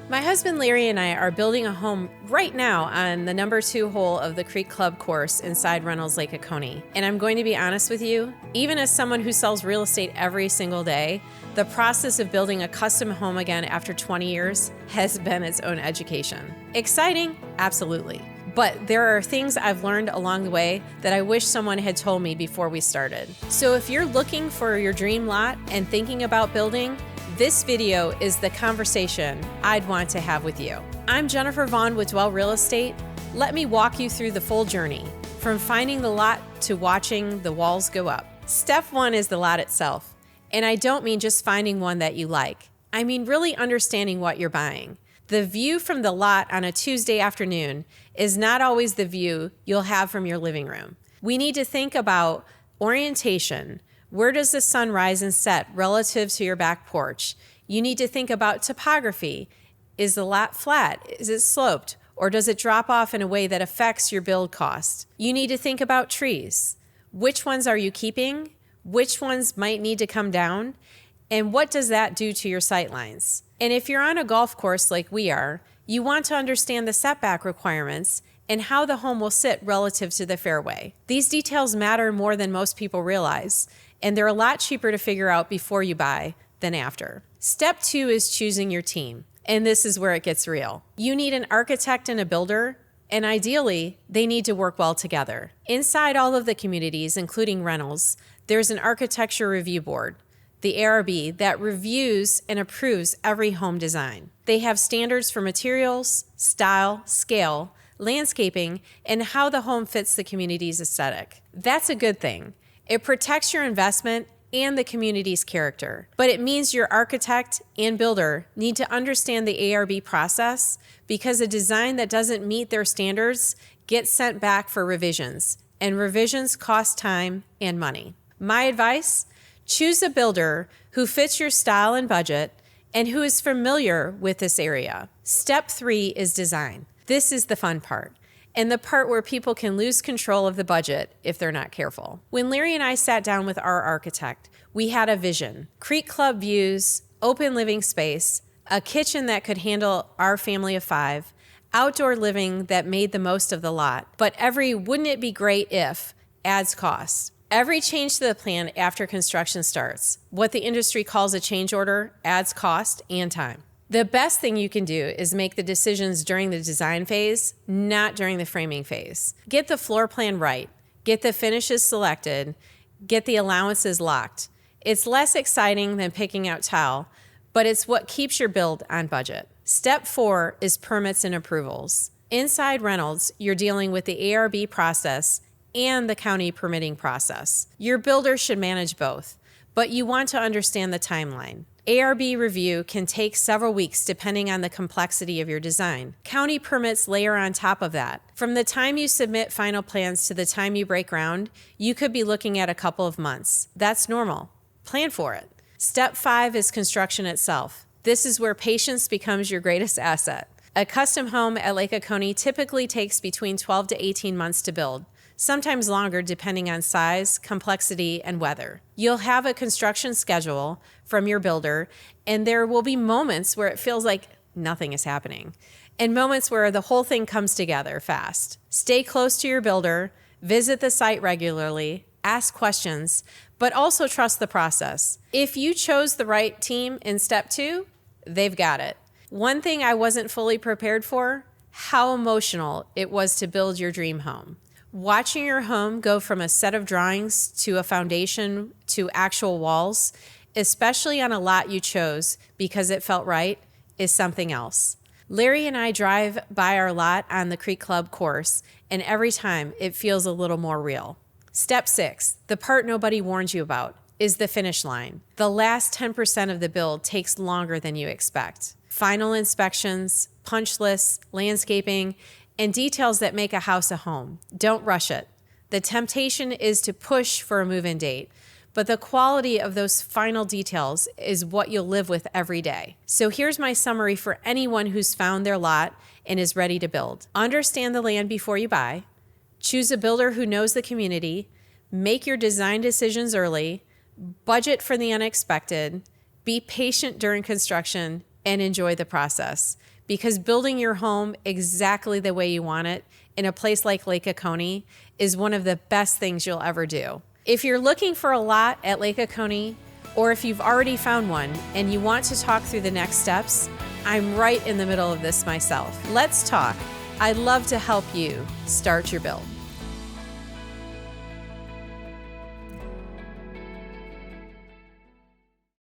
My husband Larry and I are building a home right now on the number 2 hole of the Creek Club course inside Reynolds Lake Oconee. And I'm going to be honest with you, even as someone who sells real estate every single day, the process of building a custom home again after 20 years has been its own education. Exciting? Absolutely. But there are things I've learned along the way that I wish someone had told me before we started. So if you're looking for your dream lot and thinking about building, this video is the conversation I'd want to have with you. I'm Jennifer Vaughan with Dwell Real Estate. Let me walk you through the full journey, from finding the lot to watching the walls go up. Step 1 is the lot itself. And I don't mean just finding one that you like. I mean really understanding what you're buying. The view from the lot on a Tuesday afternoon is not always the view you'll have from your living room. We need to think about orientation. Where does the sun rise and set relative to your back porch? You need to think about topography. Is the lot flat? Is it sloped? Or does it drop off in a way that affects your build cost? You need to think about trees. Which ones are you keeping? Which ones might need to come down? And what does that do to your sightlines? And if you're on a golf course like we are, you want to understand the setback requirements and how the home will sit relative to the fairway. These details matter more than most people realize, and they're a lot cheaper to figure out before you buy than after. Step 2 is choosing your team, and this is where it gets real. You need an architect and a builder, and ideally, they need to work well together. Inside all of the communities, including Reynolds, there's an architecture review board, the ARB, that reviews and approves every home design. They have standards for materials, style, scale, landscaping, and how the home fits the community's aesthetic. That's a good thing. It protects your investment and the community's character, but it means your architect and builder need to understand the ARB process, because a design that doesn't meet their standards gets sent back for revisions, and revisions cost time and money. My advice? Choose a builder who fits your style and budget and who is familiar with this area. Step 3 is design. This is the fun part, and the part where people can lose control of the budget if they're not careful. When Larry and I sat down with our architect, we had a vision: Creek Club views, open living space, a kitchen that could handle our family of 5, outdoor living that made the most of the lot. But every "wouldn't it be great if" adds cost. Every change to the plan after construction starts, what the industry calls a change order, adds cost and time. The best thing you can do is make the decisions during the design phase, not during the framing phase. Get the floor plan right, get the finishes selected, get the allowances locked. It's less exciting than picking out tile, but it's what keeps your build on budget. Step 4 is permits and approvals. Inside Reynolds, you're dealing with the ARB process and the county permitting process. Your builder should manage both, but you want to understand the timeline. ARB review can take several weeks depending on the complexity of your design. County permits layer on top of that. From the time you submit final plans to the time you break ground, you could be looking at a couple of months. That's normal. Plan for it. Step 5 is construction itself. This is where patience becomes your greatest asset. A custom home at Lake Oconee typically takes between 12 to 18 months to build, sometimes longer depending on size, complexity, and weather. You'll have a construction schedule from your builder, and there will be moments where it feels like nothing is happening, and moments where the whole thing comes together fast. Stay close to your builder, visit the site regularly, ask questions, but also trust the process. If you chose the right team in step 2, they've got it. One thing I wasn't fully prepared for: how emotional it was to build your dream home. Watching your home go from a set of drawings to a foundation to actual walls, especially on a lot you chose because it felt right, is something else. Larry and I drive by our lot on the Creek Club course, and every time it feels a little more real. Step 6, the part nobody warned you about, is the finish line. The last 10% of the build takes longer than you expect. Final inspections, punch lists, landscaping, and details that make a house a home. Don't rush it. The temptation is to push for a move-in date, but the quality of those final details is what you'll live with every day. So here's my summary for anyone who's found their lot and is ready to build. Understand the land before you buy. Choose a builder who knows the community. Make your design decisions early. Budget for the unexpected. Be patient during construction, and enjoy the process, because building your home exactly the way you want it in a place like Lake Oconee is one of the best things you'll ever do. If you're looking for a lot at Lake Oconee, or if you've already found one and you want to talk through the next steps, I'm right in the middle of this myself. Let's talk. I'd love to help you start your build.